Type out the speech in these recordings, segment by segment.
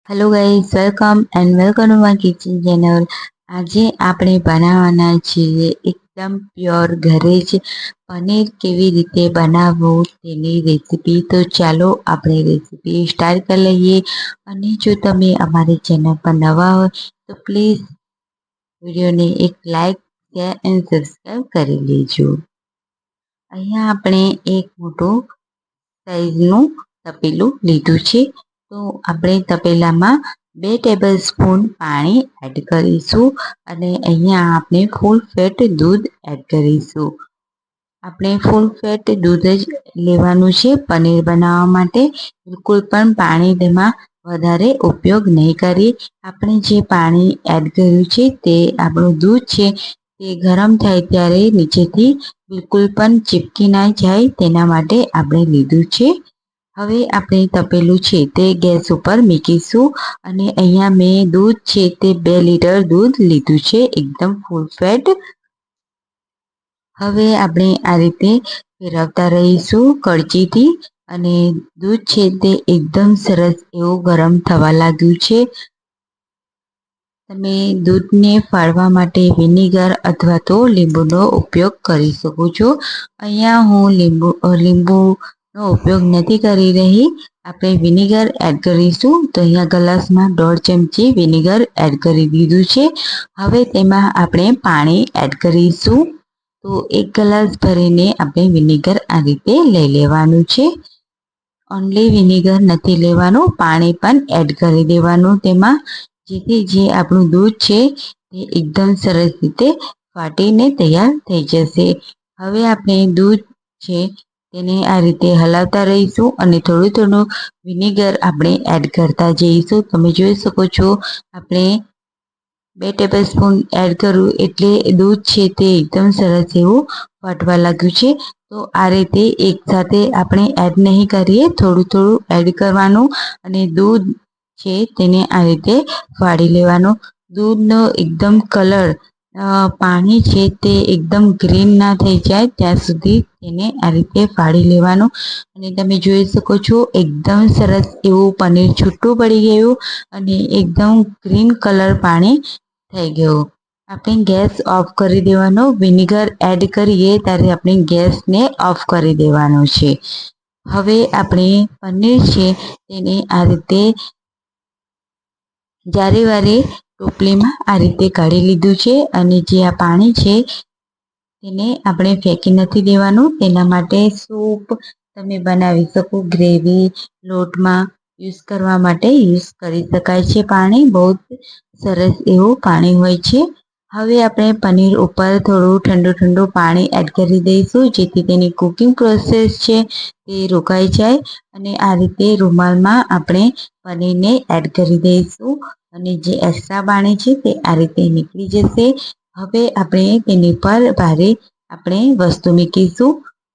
Hello guys, welcome and welcome to my kitchen channel. આજે આપણે બનાવવાના છીએ એકદમ પ્યોર ઘરે જ પનીર કેવી રીતે બનાવવું તેની રેસીપી। તો ચાલો આપણે રેસીપી સ્ટાર્ટ કરી લઈએ। અને જો તમે અમારી ચેનલ પર નવા હોય તો પ્લીઝ વિડીયોને એક લાઈક, શેર એન્ડ સબસ્ક્રાઈબ કરી લેજો। અહીંયા આપણે એક મોટું સાઈઝનું તપેલું લીધું છે। તો આપણે તપેલામાં 2 ટેબલસ્પૂન પાણી એડ કરીશું અને અહીંયા આપણે ફૂલ ફેટ દૂધ એડ કરીશું। આપણે ફૂલ ફેટ દૂધ જ લેવાનું છે પનીર બનાવવા માટે। બિલકુલ પણ પાણી તેમાં વધારે ઉપયોગ નહીં કરીએ। આપણે જે પાણી એડ કર્યું છે તે આપણું દૂધ છે તે ગરમ થાય ત્યારે નીચેથી બિલકુલ પણ ચીપકી ના જાય તેના માટે આપણે લીધું છે। હવે આપણે તપેલું છે તે ગેસ ઉપર મૂકીશું અને અહીંયા મેં દૂધ છે તે 2 લીટર દૂધ લીધું છે, એકદમ ફૂલ ફેટ। હવે આપણે આ રીતે ફેરવતા રહીશું કળચીથી અને દૂધ છે તે એકદમ સરસ એવું ગરમ થવા લાગ્યું છે। તમે દૂધને ફાડવા માટે વિનેગર અથવા તો લીંબુનો ઉપયોગ કરી શકો છો। અહીંયા હું લીંબુનો ઉપયોગ નથી કરી રહી, આપણે વિનેગર એડ કરીશું। તો અહીંયા ગ્લાસમાં 1.5 ચમચી વિનેગર એડ કરી દીધું છે। હવે તેમાં આપણે પાણી એડ કરીશું। તો 1 ગ્લાસ ભરીને આપણે વિનેગર આ રીતે લઈ લેવાનું છે। ઓનલી વિનેગર નથી લેવાનું, પાણી પણ એડ કરી દેવાનું તેમાં, જેથી જે આપણું દૂધ છે તે એકદમ સરસ રીતે ફાટીને તૈયાર થઈ જશે। હવે આપણે દૂધ છે તેને આ રીતે હલાવતા રહીશું અને થોડું થોડું વિનેગર આપણે એડ કરતા જઈશું। તમે જોઈ શકો છો આપણે 2 ટેબલસ્પૂન એડ કર્યું એટલે દૂધ છે તે એકદમ સરસ એવું ફાટવા લાગ્યું છે। તો આ રીતે એકસાથે આપણે એડ નહીં કરીએ, થોડું થોડું એડ કરવાનું અને દૂધ છે તેને આ રીતે ફાડી લેવાનું। દૂધનો એકદમ કલર પાણી છે તે એકદમ ગ્રીન ના થઈ જાય ત્યાં સુધી તેને આ રીતે ફાડી લેવાનું। અને તમે જોઈ શકો છો એકદમ સરસ એવું પનીર છૂટું પડી ગયું અને એકદમ ગ્રીન કલર પાણી થઈ ગયું। આપણે ગેસ ઓફ કરી દેવાનો, વિનેગર એડ કરીએ ત્યારે આપણે ગેસને ઓફ કરી દેવાનો છે। હવે આપણે પનીર છે તેને આ રીતે જારે ટોપલીમાં આ રીતે કાઢી લીધું છે અને જે આ પાણી છે તેને આપણે ફેંકી નથી દેવાનું। તેના માટે સૂપ તમે બનાવી શકો, ગ્રેવી, લોટમાં યુઝ કરવા માટે યુઝ કરી શકાય છે। પાણી બહુ સરસ એવું પાણી હોય છે। હવે આપણે પનીર ઉપર થોડું ઠંડુ ઠંડુ પાણી એડ કરી દઈશું, જેથી તેની કુકિંગ પ્રોસેસ છે તે રોકાઈ જાય। અને આ રીતે રૂમાલમાં આપણે પનીરને એડ કરી દઈશું અને જે એક્સ્ટ્રા પાણી છે તે આ રીતે નીકળી જશે। હવે આપણે તેની પર ભારે આપણે વસ્તુ મૂકીશું।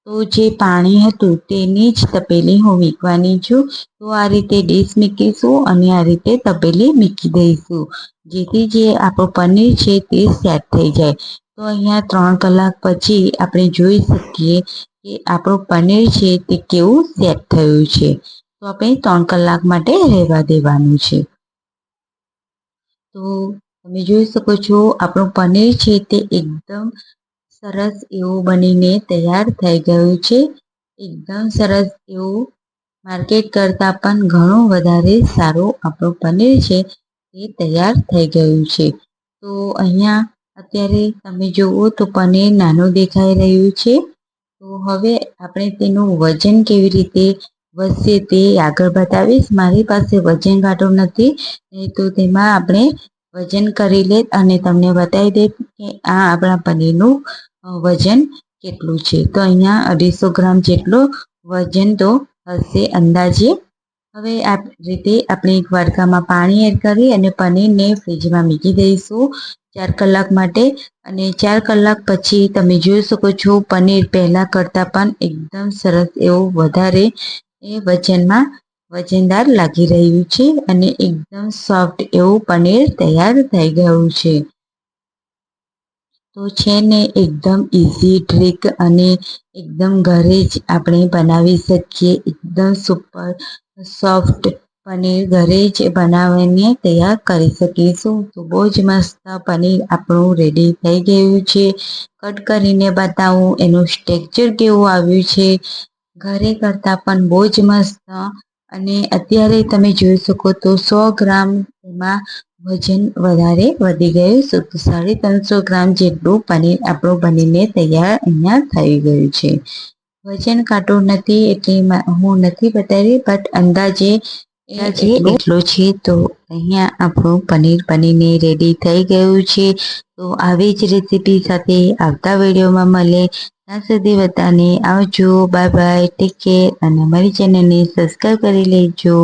તો જે પાણી હતું તેની જ તપેલી હું મૂકવાની છું। તો આ રીતે ડીશ મૂકીશું અને આ રીતે તપેલી મૂકી દઈશું, જેથી જે આપણું પનીર છે તે સેટ થઈ જાય। તો અહીંયા 3 કલાક પછી આપણે જોઈ શકીએ કે આપણું પનીર છે તે કેવું સેટ થયું છે। તો આપણે 3 કલાક માટે રહેવા દેવાનું છે। તો તમે જોઈ શકો છો આપણું પનીર છે તે એકદમ સરસ એવું બનીને તૈયાર થઈ ગયું છે। એકદમ સરસ એવું માર્કેટ કરતાં પણ ઘણું વધારે સારું આપણું પનીર છે તે તૈયાર થઈ ગયું છે। તો અહીંયા અત્યારે તમે જુઓ તો પનીર નાનું દેખાઈ રહ્યું છે। તો હવે આપણે તેનું વજન કેવી રીતે વધશે તે આગળ બતાવીશ। મારી પાસે વજન કાંટો નથી, નહીં તો તેમાં આપણે વજન કરી લે અને તમને બતાવી દે કે આ આપણા પનીરનું વજન કેટલું છે। તો અહીંયા 250 ગ્રામ જેટલું વજન તો હશે અંદાજે। હવે આ રીતે આપણે એક વાડકામાં પાણી એડ કરી અને પનીરને ફ્રીજમાં મૂકી દઈશું 4 કલાક માટે। અને 4 કલાક પછી તમે જોઈ શકો છો પનીર પહેલાં કરતાં પણ એકદમ સરસ એવું વધારે વજનમાં વજનદાર લાગી રહ્યું છે અને એકદમ સોફ્ટ એવું પનીર તૈયાર થઈ ગયું છે। તો છે ને એકદમ ઇઝી ટ્રીક અને એકદમ ઘરે જ આપણે બનાવી શકીએ એકદમ સુપર સોફ્ટ પનીર ઘરે જ બનાવીને તૈયાર કરી શકીશું. તો બહુ જ મસ્ત પનીર આપણું રેડી થઈ ગયું છે. કટ કરીને બતાવું એનું ટેક્સચર કેવું આવ્યું છે. ઘરે કરતાં પણ બહુ જ મસ્ત. અને અત્યારે તમે જોઈ શકો તો 100 ગ્રામ એમાં વજન વધારે વધી ગયું છે. તો 350 ગ્રામ જેટલું પનીર આપણું બનીને તૈયાર અહીંયા થઈ ગયું છે. વજન કાંટો નથી એટલે હું નથી બતાવી, બટ અંદાજે એટલો છે. તો અહીંયા આપણું પનીર બનીને રેડી થઈ ગયું છે. તો આવી જ રેસીપી સાથે આવતા વિડીયોમાં મળે. ત્યાં સુધી બધાને આવજો, બાય બાય, ટેક કેર અને અમારી ચેનલને સબસ્ક્રાઈબ કરી લેજો.